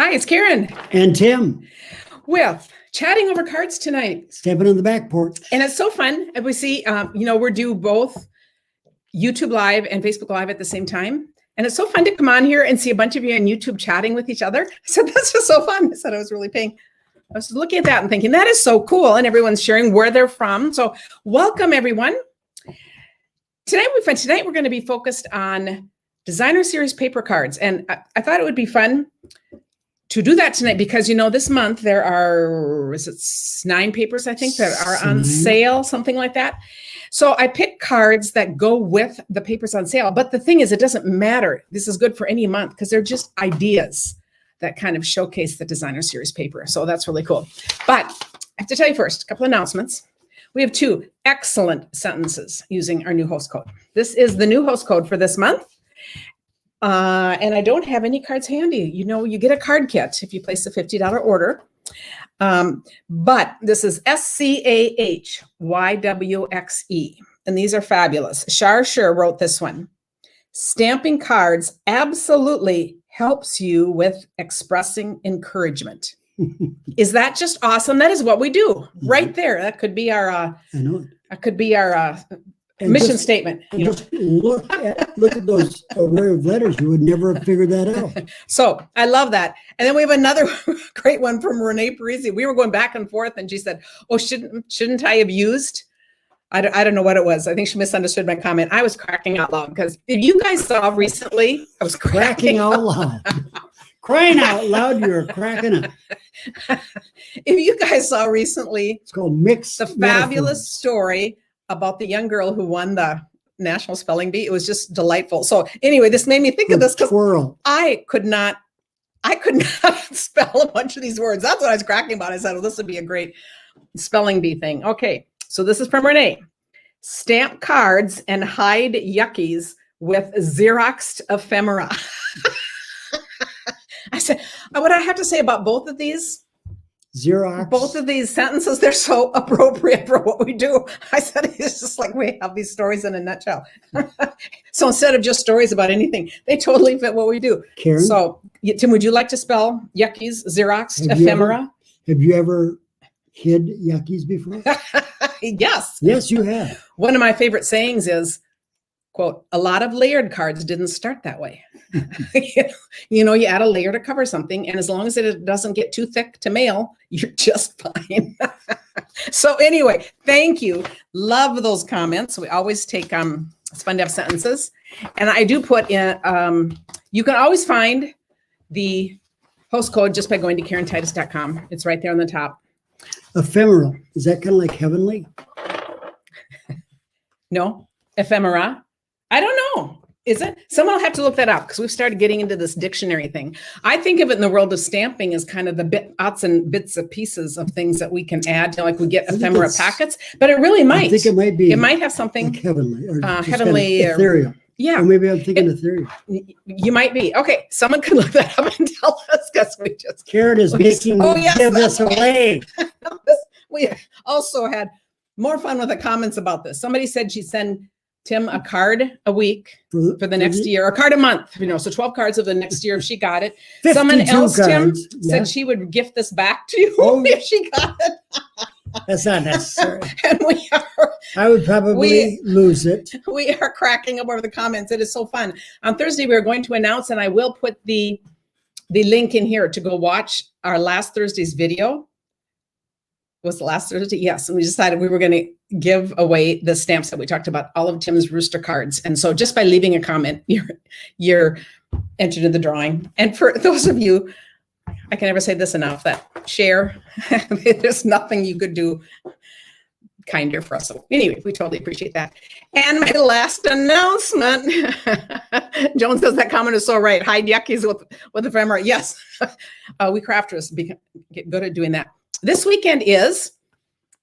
Hi, it's Karen. And Tim. With chatting over cards tonight. Stepping on the back porch. And it's so fun. And we see, we're do both YouTube Live and Facebook Live at the same time. And it's so fun to come on here and see a bunch of you on YouTube chatting with each other. I said, that's just so fun. I said, I was looking at that and thinking, that is so cool. And everyone's sharing where they're from. So welcome, everyone. Tonight we're going to be focused on designer series paper cards. And I thought it would be fun to do that tonight because, this month there are, 9 papers, I think, that are on sale, something like that. So I picked cards that go with the papers on sale. But the thing is, it doesn't matter. This is good for any month because they're just ideas that kind of showcase the designer series paper. So that's really cool. But I have to tell you first, a couple announcements. We have 2 excellent sentences using our new host code. This is the new host code for this month. And I don't have any cards handy. You get a card kit if you place a $50 order. But this is SCAHYWXE. And these are fabulous. Sure wrote this one. Stamping cards absolutely helps you with expressing encouragement. Is that just awesome? That is what we do right there. That could be our mission statement. Just look at those array of letters. You would never have figured that out. So I love that. And then we have another great one from Renee Parisi. We were going back and forth, and she said, "Oh, shouldn't I have used?" I don't know what it was. I think she misunderstood my comment. I was cracking out loud because if you guys saw recently, I was cracking out loud. Crying out loud, you're cracking up. If you guys saw recently, it's called Mixed the fabulous story about the young girl who won the National Spelling Bee. It was just delightful. So anyway, this made me think of this because I could not spell a bunch of these words. That's what I was cracking about. I said, well, this would be a great spelling bee thing. Okay, so this is from Renee. Stamp cards and hide yuckies with Xeroxed ephemera. I said, what I have to say about both of these? Xerox. Both of these sentences, they're so appropriate for what we do. I said, it's just like we have these stories in a nutshell. So instead of just stories about anything, they totally fit what we do. Karen? So, Tim, would you like to spell yuckies, Xeroxed ephemera? Have you ever hid yuckies before? Yes. Yes, you have. One of my favorite sayings is, quote, a lot of layered cards didn't start that way. You add a layer to cover something, and as long as it doesn't get too thick to mail, you're just fine. So anyway, thank you. Love those comments. We always take, it's fun to have sentences. And I do put in, you can always find the host code just by going to KarenTitus.com. It's right there on the top. Ephemeral. Is that kind of like heavenly? No, ephemera. I don't know. Is it? Someone will have to look that up because we've started getting into this dictionary thing. I think of it in the world of stamping as kind of the bits and pieces of things that we can add. Like we get ephemera packets, but it really might. I think it might be. It might have something like heavenly or heavenly, kind of ethereal. Yeah. Or maybe I'm thinking ethereal. You might be. Okay, someone can look that up and tell us because we just. Karen is making give this away. We also had more fun with the comments about this. Somebody said she'd send Tim a card a week for the next year, a card a month, so 12 cards of the next year if she got it. Someone else, cards, Tim, said she would gift this back to you if she got it. That's not necessary. And I would probably lose it. We are cracking up over the comments. It is so fun. On Thursday, we are going to announce, and I will put the link in here to go watch our last Thursday's video. Was the last Thursday? Yes. And we decided we were going to give away the stamps that we talked about, all of Tim's Rooster cards. And so just by leaving a comment, you're entered in the drawing. And for those of you, I can never say this enough, that share, there's nothing you could do kinder for us. So anyway, we totally appreciate that. And my last announcement, Joan says that comment is so right. Hide yuckies with ephemera. Yes, we crafters get good at doing that. This weekend is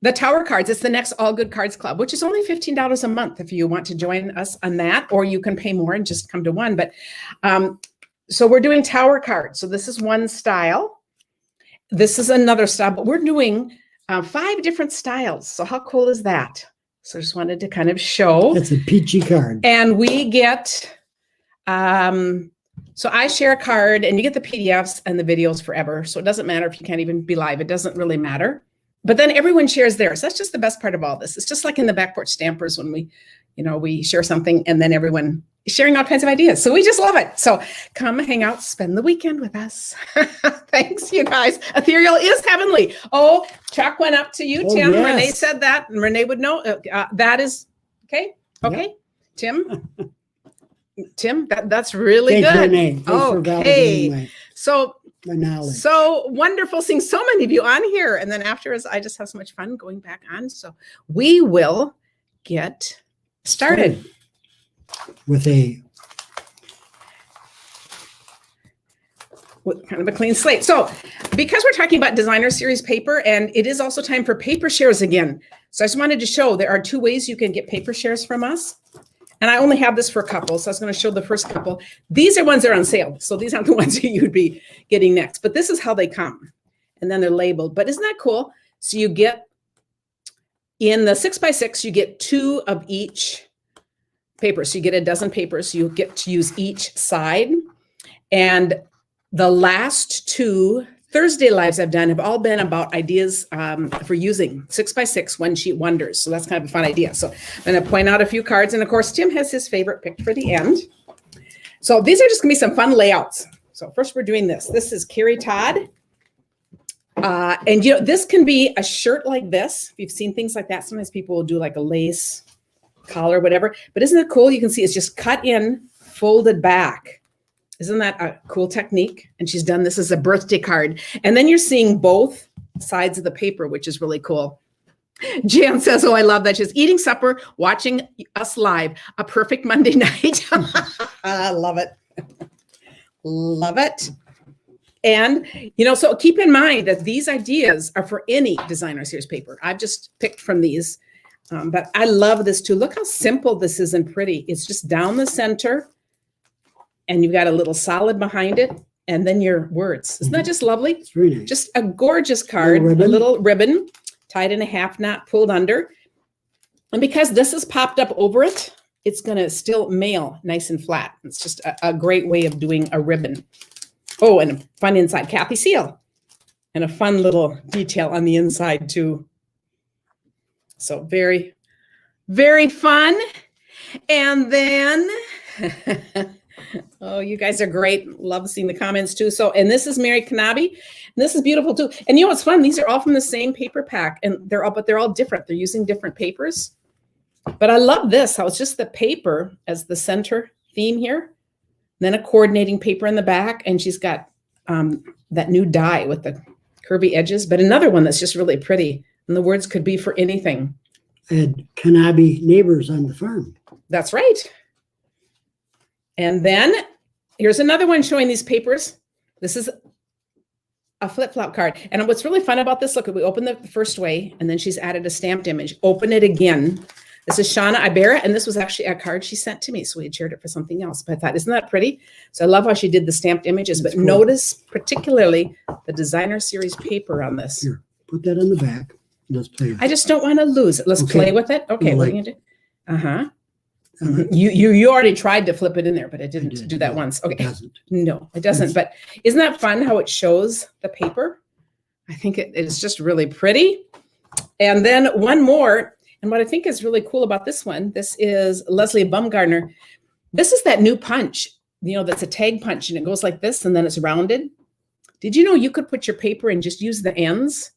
the Tower Cards. It's the next All Good Cards Club, which is only $15 a month if you want to join us on that, or you can pay more and just come to one. But so we're doing Tower Cards. So this is one style. This is another style, but we're doing 5 different styles. So how cool is that? So I just wanted to kind of show. That's a peachy card. And we get So I share a card and you get the PDFs and the videos forever. So it doesn't matter if you can't even be live. It doesn't really matter. But then everyone shares theirs. That's just the best part of all this. It's just like in the Back Porch Stampers when we share something and then everyone is sharing all kinds of ideas. So we just love it. So come hang out, spend the weekend with us. Thanks, you guys. Ethereal is heavenly. Oh, Chuck went up to you, Tim. Yes. Renee said that, and Renee would know. That is okay. Okay, Yep. Tim, that's really Thanks, good. Renee. Thanks for validating my knowledge. So wonderful seeing so many of you on here. And then afterwards, I just have so much fun going back on. So we will get started. With kind of a clean slate. So because we're talking about designer series paper, and it is also time for paper shares again. So I just wanted to show there are 2 ways you can get paper shares from us. And I only have this for a couple, so I was going to show the first couple. These are ones that are on sale. So these aren't the ones that you'd be getting next, but this is how they come. And then they're labeled, but isn't that cool? So you get, in the 6x6, you get 2 of each paper. So you get a dozen papers. You get to use each side. And the last 2 Thursday lives I've done have all been about ideas for using 6x6 one-sheet wonders. So that's kind of a fun idea. So I'm going to point out a few cards. And of course, Tim has his favorite picked for the end. So these are just going to be some fun layouts. So first we're doing this. This is Carrie Todd. And this can be a shirt like this. If you've seen things like that, sometimes people will do like a lace collar, whatever. But isn't it cool? You can see it's just cut in, folded back. Isn't that a cool technique? And she's done this as a birthday card. And then you're seeing both sides of the paper, which is really cool. Jan says, oh, I love that. She's eating supper, watching us live. A perfect Monday night. I love it. Love it. And, so keep in mind that these ideas are for any designer series paper. I've just picked from these. But I love this too. Look how simple this is and pretty. It's just down the center. And you've got a little solid behind it, and then your words. Isn't that just lovely? It's very nice. Just a gorgeous card, a little ribbon tied in a half knot, pulled under. And because this is popped up over it, it's going to still mail nice and flat. It's just a great way of doing a ribbon. Oh, and a fun inside Kathy seal. And a fun little detail on the inside too. So very, very fun. And then... oh, you guys are great. Love seeing the comments too. So, and this is Mary Kanabi. And this is beautiful too. And you know what's fun? These are all from the same paper pack, and they're all different. They're using different papers. But I love this, how it's just the paper as the center theme here. Then a coordinating paper in the back, and she's got that new die with the curvy edges, but another one that's just really pretty. And the words could be for anything. I had Kanabi neighbors on the farm. That's right. And then here's another one showing these papers. This is a flip-flop card. And what's really fun about this, look, we open the first way, and then she's added a stamped image. Open it again. This is Shauna Ibera, and this was actually a card she sent to me, so we had shared it for something else. But I thought, isn't that pretty? So I love how she did the stamped images, but notice particularly the designer series paper on this. Here, put that on the back. Let's play with I just don't want to lose it. Let's play with it. Okay, what are you going to do? Uh-huh. You already tried to flip it in there, but it didn't do that once. Okay. No, it doesn't. But isn't that fun how it shows the paper? I think it is just really pretty. And then one more. And what I think is really cool about this one, this is Leslie Bumgardner. This is that new punch, that's a tag punch, and it goes like this, and then it's rounded. Did you know you could put your paper and just use the ends?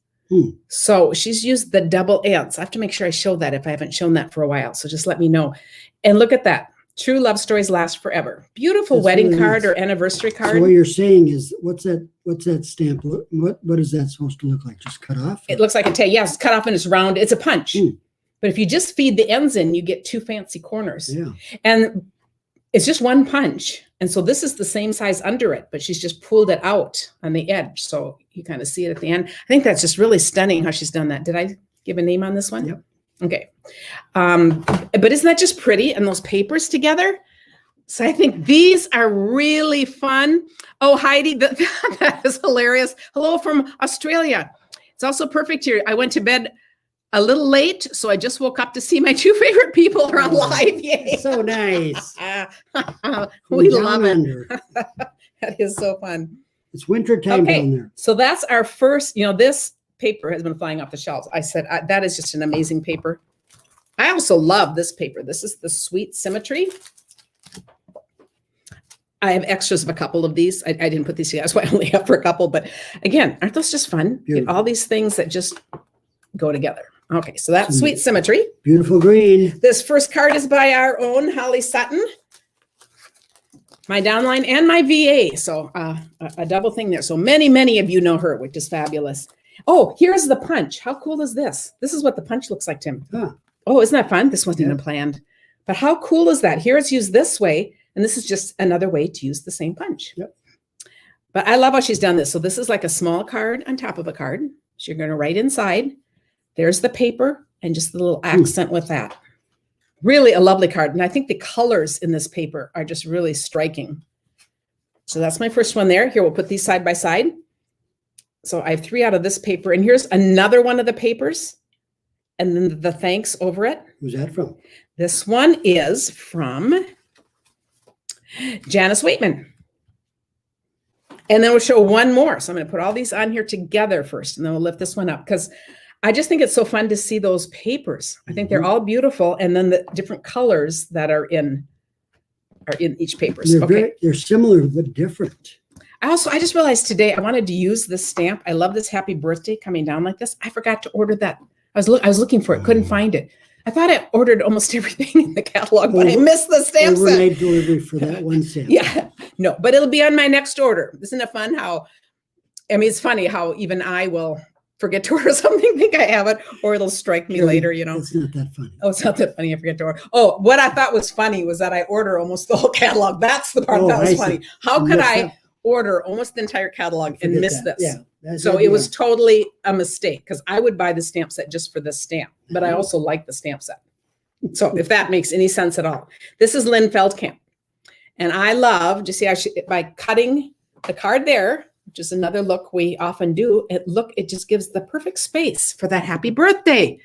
So she's used the double ends. I have to make sure I show that if I haven't shown that for a while. So just let me know. And look at that. True love stories last forever. Beautiful wedding really card or anniversary card. So what you're saying is, what's that stamp? What is that supposed to look like? Just cut off? It looks like a tag. Yes, it's cut off and it's round. It's a punch. But if you just feed the ends in, you get 2 fancy corners. Yeah. And it's just one punch. And so this is the same size under it, but she's just pulled it out on the edge. So you kind of see it at the end. I think that's just really stunning how she's done that. Did I give a name on this one? Yep. Okay. But isn't that just pretty? And those papers together? So I think these are really fun. Oh, Heidi, that is hilarious. Hello from Australia. It's also perfect here. I went to bed a little late, so I just woke up to see my two favorite people are on live. Yay! So nice. We Down love it. under. That is so fun. It's winter time down there. So that's our first, this paper has been flying off the shelves. I said, that is just an amazing paper. I also love this paper. This is the Sweet Symmetry. I have extras of a couple of these. I didn't put these together, so I only have for a couple. But again, aren't those just fun? All these things that just go together. Okay, so that's Sweet Symmetry. Beautiful green. This first card is by our own Holly Sutton. My downline and my VA. So a double thing there. So many of you know her, which is fabulous. Oh, here's the punch. How cool is this? This is what the punch looks like, Tim. Huh. Oh, isn't that fun? This wasn't even planned. But how cool is that? Here it's used this way. And this is just another way to use the same punch. Yep. But I love how she's done this. So this is like a small card on top of a card. So you're going to write inside. There's the paper and just the little accent with that. Really a lovely card. And I think the colors in this paper are just really striking. So that's my first one there. Here, we'll put these side by side. So I have 3 out of this paper. And here's another one of the papers. And then the thanks over it. Who's that from? This one is from Janice Waitman. And then we'll show one more. So I'm going to put all these on here together first, and then we'll lift this one up because I just think it's so fun to see those papers. I think they're all beautiful. And then the different colors that are in each paper. They're similar, but different. I just realized today I wanted to use this stamp. I love this happy birthday coming down like this. I forgot to order that. I was looking for it, couldn't find it. I thought I ordered almost everything in the catalog, but I missed the stamp set. Overnight delivery for that one stamp. Yeah, no, but it'll be on my next order. Isn't it fun how, it's funny how even I will forget to order something, think I have it, or it'll strike me later, It's not that funny. Oh, it's not that funny. I forget to order. Oh, what I thought was funny was that I order almost the whole catalog. That's the part that was funny. How could I order almost the entire catalog and miss this? Yeah. So it was totally a mistake because I would buy the stamp set just for this stamp, but I also like the stamp set. So if that makes any sense at all. This is Lynn Feldkamp. And I love, just see how by cutting the card there, which is another look we often do, it just gives the perfect space for that happy birthday.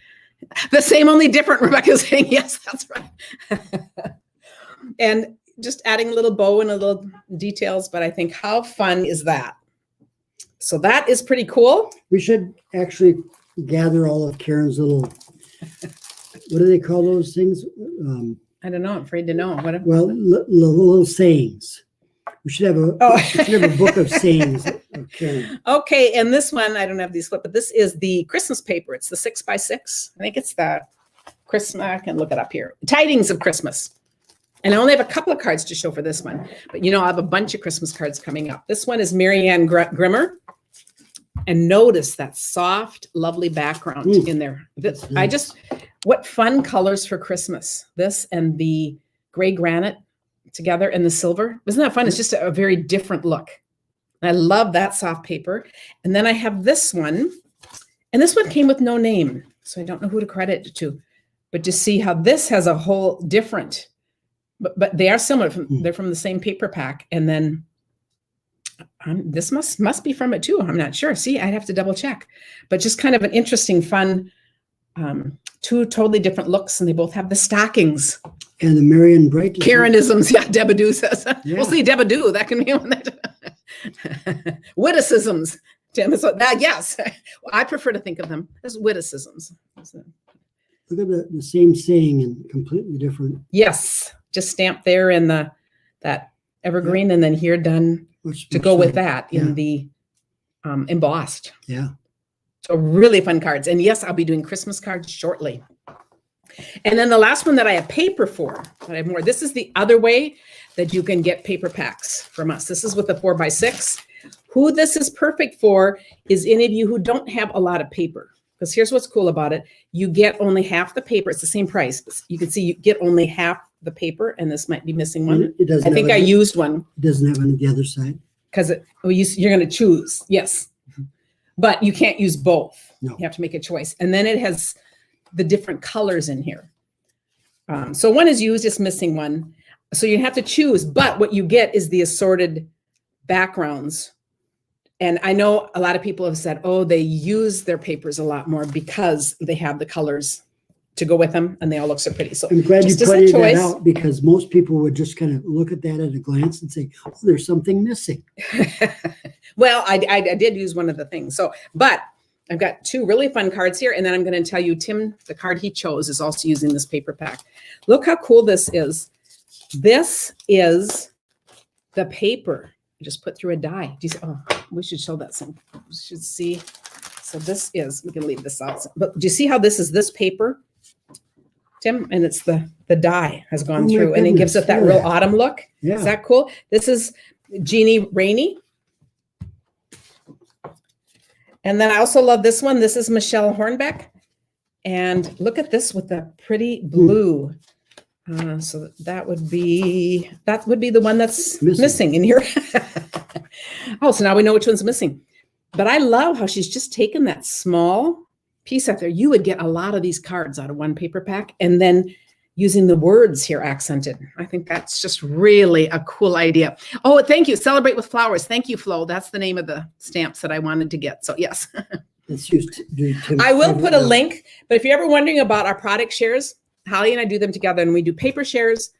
The same, only different, Rebecca's saying, yes, that's right. And just adding a little bow and a little details, but I think how fun is that? So that is pretty cool. We should actually gather all of Karen's little, what do they call those things? I don't know. I'm afraid to know. Little sayings. We should have a book of sayings of Karen. Okay, and this one, I don't have these flipped, but this is the Christmas paper. It's the 6x6. I think it's the Christmas. I can look it up here. Tidings of Christmas. And I only have a couple of cards to show for this one, but I have a bunch of Christmas cards coming up. This one is Marianne Grimmer. And notice that soft, lovely background in there. What fun colors for Christmas. This and the gray granite together and the silver. Isn't that fun? It's just a very different look. I love that soft paper. And then I have this one. And this one came with no name. So I don't know who to credit it to. But to see how this has a whole different, but they are similar. They're from the same paper pack. And then this must be from it too. I'm not sure. See, I'd have to double check. But just kind of an interesting, fun, 2 totally different looks. And they both have the stockings. And the Marion Bright. Karenisms. Yeah, Debadoo says. Yeah. We'll see, Debadoo. That can be one that. Witticisms. Tim, so that, yes. I prefer to think of them as witticisms. Look at the same saying and completely different. Yes. Just stamped there in that evergreen, and then here done to go with that in the embossed. Yeah. So really fun cards. And yes, I'll be doing Christmas cards shortly. And then the last one that I have paper for, but I have more. This is the other way that you can get paper packs from us. This is with the 4x6. Who this is perfect for is any of you who don't have a lot of paper. Because here's what's cool about it. You get only half the paper. It's the same price. But you can see you get only half the paper, and this might be missing one. I think I used one. It doesn't have on the other side. Because you're going to choose. Yes. But you can't use both. No. You have to make a choice. And then it has the different colors in here. So one is used, it's missing one. So you have to choose. But what you get is the assorted backgrounds And I know a lot of people have said, oh, they use their papers a lot more because they have the colors to go with them and they all look so pretty. So I'm glad you just as a pointed that choice. out, because most people would just kind of look at that at a glance and say, oh, there's something missing. Well, I did use one of the things. So, but I've got two really fun cards here. And then I'm going to tell you, Tim, the card he chose is also using this paper pack. Look how cool this is. This is the paper. I just put through a die. Do you see? Oh, we should show that some. We should see. So this is, we can leave this out. But do you see how this is this paper, Tim? And it's the die has gone through and it gives it that real autumn look. Yeah. Is that cool? This is Jeannie Rainey. And then I also love this one. This is Michelle Hornbeck. And look at this with the pretty blue. So that would be the one that's missing in here. Oh, so now we know which one's missing. But I love how she's just taken that small piece out there. You would get a lot of these cards out of one paper pack and then using the words here accented. I think that's just really a cool idea. Oh, thank you. Celebrate with Flowers. Thank you, Flo. That's the name of the stamps that I wanted to get. So yes. I will put a link, but if you're ever wondering about our product shares, Holly and I do them together, and we do paper shares,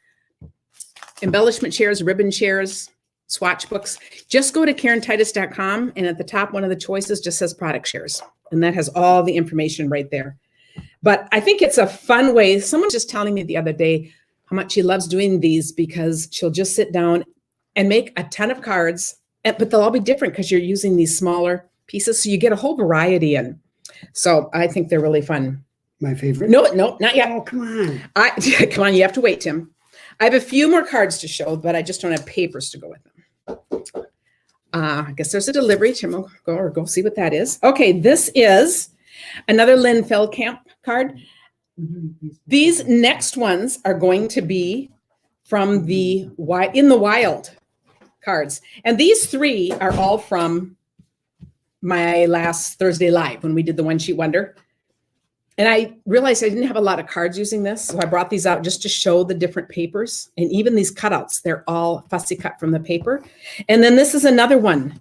embellishment shares, ribbon shares, swatch books. Just go to KarenTitus.com, and at the top, one of the choices just says product shares, and that has all the information right there. But I think it's a fun way. Someone was just telling me the other day how much she loves doing these, because she'll just sit down and make a ton of cards, but they'll all be different because you're using these smaller pieces, so you get a whole variety in. So I think they're really fun. My favorite? No, not yet. Oh, come on. Come on, you have to wait, Tim. I have a few more cards to show, but I just don't have papers to go with them. I guess there's a delivery. Tim will go see what that is. Okay, this is another Lynn Feldkamp card. These next ones are going to be from the In the Wild cards. And these three are all from my last Thursday Live when we did the One Sheet Wonder. And I realized I didn't have a lot of cards using this, so I brought these out just to show the different papers. And even these cutouts, they're all fussy cut from the paper. And then this is another one.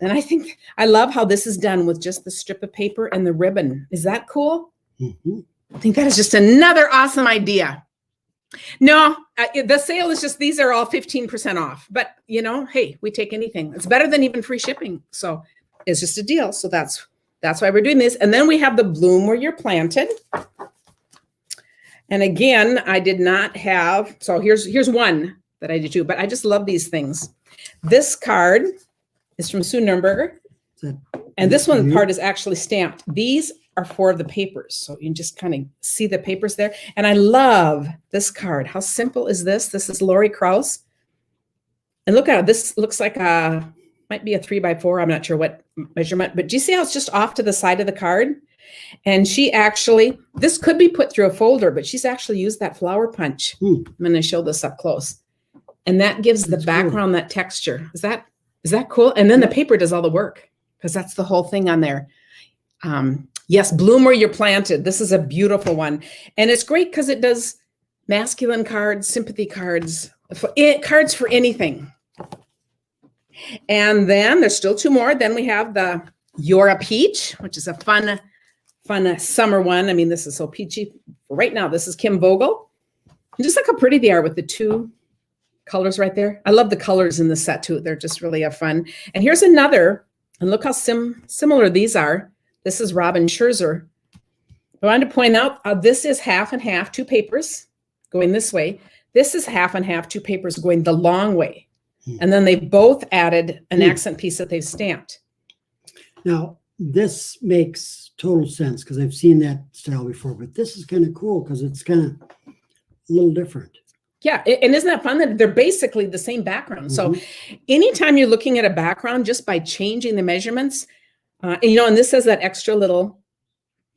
And I think I love how this is done with just the strip of paper and the ribbon. Is that cool? Mm-hmm. I think that is just another awesome idea. No, the sale is just, these are all 15% off. But, you know, hey, we take anything. It's better than even free shipping. So it's just a deal. So that's why we're doing this. And then we have the Bloom Where You're Planted. And again, I did not have, so here's one that I did too, but I just love these things. This card is from Sue Nurnberger. And this one part is actually stamped. These are for the papers. So you can just kind of see the papers there. And I love this card. How simple is this? This is Lori Krause. And look at it. This looks like might be a 3x4. I'm not sure what measurement, but do you see how it's just off to the side of the card? And she actually, this could be put through a folder, but she's actually used that flower punch. I'm going to show this up close. And that gives the background, that texture. Is that cool? And then the paper does all the work, because that's the whole thing on there. Yes, Bloom Where You're Planted. This is a beautiful one. And it's great because it does masculine cards, sympathy cards, cards for anything. And then there's still two more. Then we have the Youre Peach, which is a fun summer one. I mean, this is so peachy. Right now, this is Kim Vogel. And just look how pretty they are with the two colors right there. I love the colors in the set too. They're just really fun. And here's another, and look how similar these are. This is Robin Scherzer. I wanted to point out, this is half and half, two papers going this way. This is half and half, two papers going the long way. And then they both added an accent piece that they've stamped. Now, This makes total sense because I've seen that style before, but this is kind of cool because it's kind of a little different. Yeah, and isn't that fun that they're basically the same background? So anytime you're looking at a background, just by changing the measurements, and this says that extra little,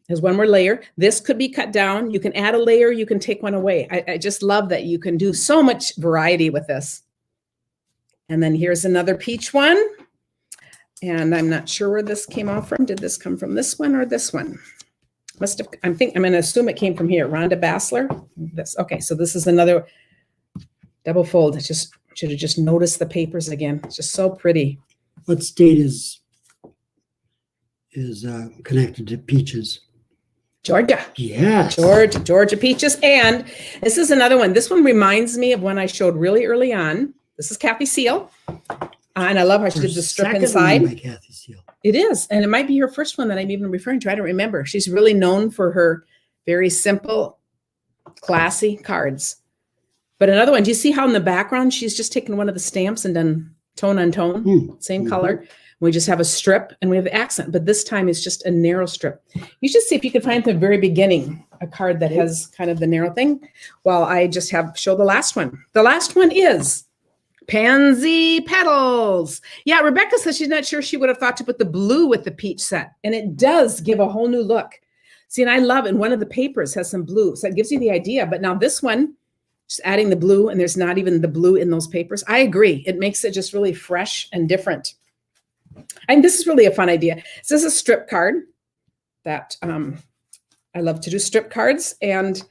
there's one more layer. This could be cut down. You can add a layer. You can take one away. I just love that you can do so much variety with this. And then here's another peach one. And I'm not sure where this came off from. Did this come from this one or this one? Must have, I'm going to assume it came from here. Rhonda Bassler. This. Okay, so this is another double fold. I should have just noticed the papers again. It's just so pretty. What state is connected to peaches? Georgia. Yes. Georgia peaches. And this is another one. This one reminds me of one I showed really early on. This is Kathy Seal. And I love how she did the strip inside. By Kathy Seal. It is. And it might be her first one that I'm even referring to. I don't remember. She's really known for her very simple, classy cards. But another one, do you see how in the background, she's just taken one of the stamps and done tone on tone, same color. We just have a strip and we have the accent, but this time it's just a narrow strip. You should see if you can find at the very beginning a card that has kind of the narrow thing. While I just show the last one. The last one is Pansy Petals. Yeah, Rebecca says she's not sure she would have thought to put the blue with the peach set. And it does give a whole new look. See, and I love it. And one of the papers has some blue. So it gives you the idea. But now this one, just adding the blue, and there's not even the blue in those papers. I agree. It makes it just really fresh and different. And this is really a fun idea. This is a strip card that I love to do strip cards. And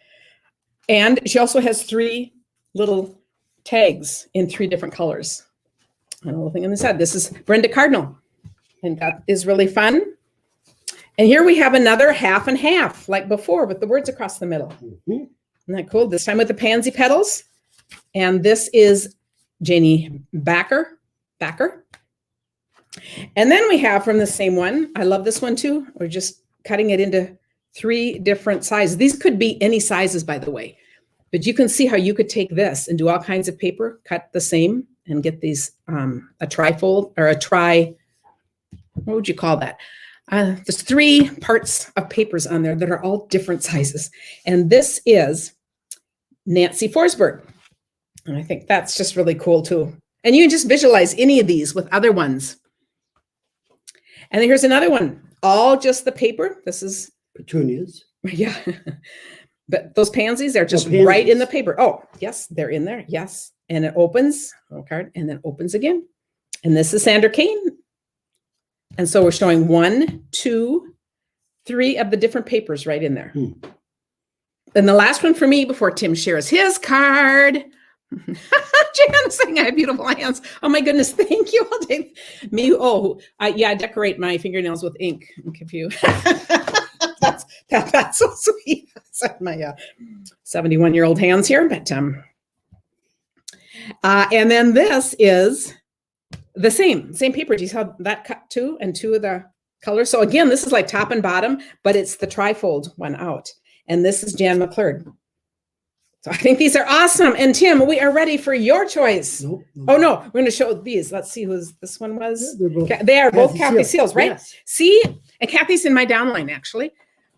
she also has 3 little tags in 3 different colors. And a little thing on the side. This is Brenda Cardinal. And that is really fun. And here we have another half and half, like before, with the words across the middle. Isn't that cool? This time with the pansy petals. And this is Janie Backer. And then we have from the same one, I love this one too. We're just cutting it into 3 different sizes. These could be any sizes, by the way. But you can see how you could take this and do all kinds of paper, cut the same, and get these, a trifold or what would you call that? There's 3 parts of papers on there that are all different sizes. And this is Nancy Forsberg. And I think that's just really cool too. And you can just visualize any of these with other ones. And then here's another one, all just the paper. This is petunias. Yeah. But those pansies are just right in the paper. Oh, yes, they're in there. Yes. And it opens, card, and then opens again. And this is Sandra Kane. And so we're showing 1, 2, 3 of the different papers right in there. And the last one for me before Tim shares his card. Jan saying I have beautiful hands. Oh my goodness, thank you. I'll take me. I decorate my fingernails with ink. I'll give you. That's so sweet. That's my 71-year-old hands here, but and then this is the same paper. Do you see how that cut too, and 2 of the colors? So again, this is like top and bottom, but it's the trifold one out. And this is Jan McClurd. So I think these are awesome. And Tim, we are ready for your choice. Nope. Oh no, we're going to show these. Let's see who this one was. They are both Kathy Seals, right? Yes. See, and Kathy's in my downline actually.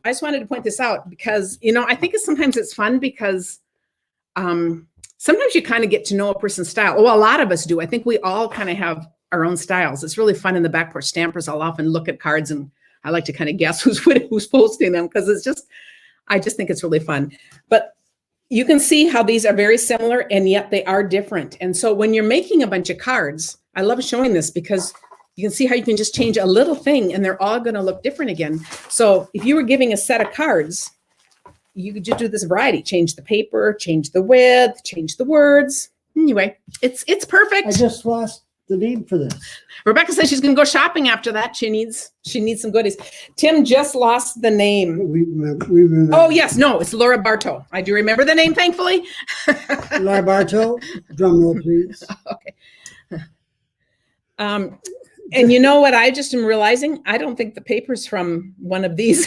I just wanted to point this out because, I think sometimes it's fun because sometimes you kind of get to know a person's style. Well, a lot of us do. I think we all kind of have our own styles. It's really fun in the back porch stampers. I'll often look at cards and I like to kind of guess who's posting them because I just think it's really fun. But you can see how these are very similar and yet they are different. And so when you're making a bunch of cards, I love showing this because you can see how you can just change a little thing and they're all going to look different again. So if you were giving a set of cards, you could just do this variety, change the paper, change the width, change the words. Anyway, it's perfect. I just lost the name for this. Rebecca says she's going to go shopping after that. She needs some goodies. Tim just lost the name. We remember. Oh, yes. No, it's Laura Bartow. I do remember the name, thankfully. Laura Bartow, drum roll, please. Okay. And you know what I just am realizing? I don't think the paper's from one of these.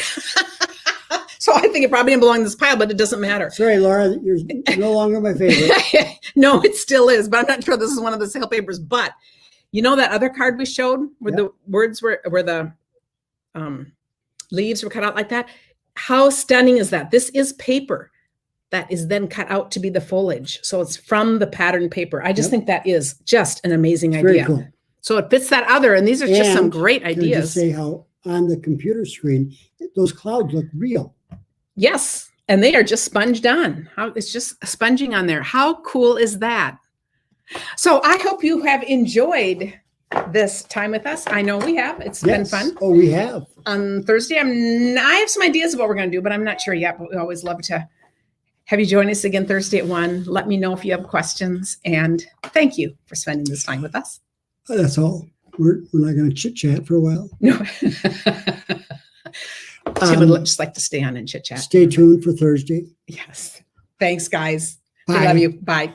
So I think it probably didn't belong in this pile, but it doesn't matter. Sorry, Laura, you're no longer my favorite. No, it still is, but I'm not sure this is one of the sale papers. But you know that other card we showed where the words where the leaves were cut out like that? How stunning is that? This is paper that is then cut out to be the foliage. So it's from the pattern paper. I just think that is just an amazing idea. Very cool. So it fits that other, and these are just some great ideas. Can I just say how on the computer screen, those clouds look real. Yes, and they are just sponged on. It's just sponging on there. How cool is that? So I hope you have enjoyed this time with us. I know we have. It's been fun. Oh, we have. On Thursday, I have some ideas of what we're going to do, but I'm not sure yet. But we always love to have you join us again Thursday at 1. Let me know if you have questions. And thank you for spending this time with us. That's all. We're not going to chit chat for a while. No. Tim would Um, just like to stay on and chit chat. Stay tuned for Thursday. Yes. Thanks, guys. Bye. We love you. Bye.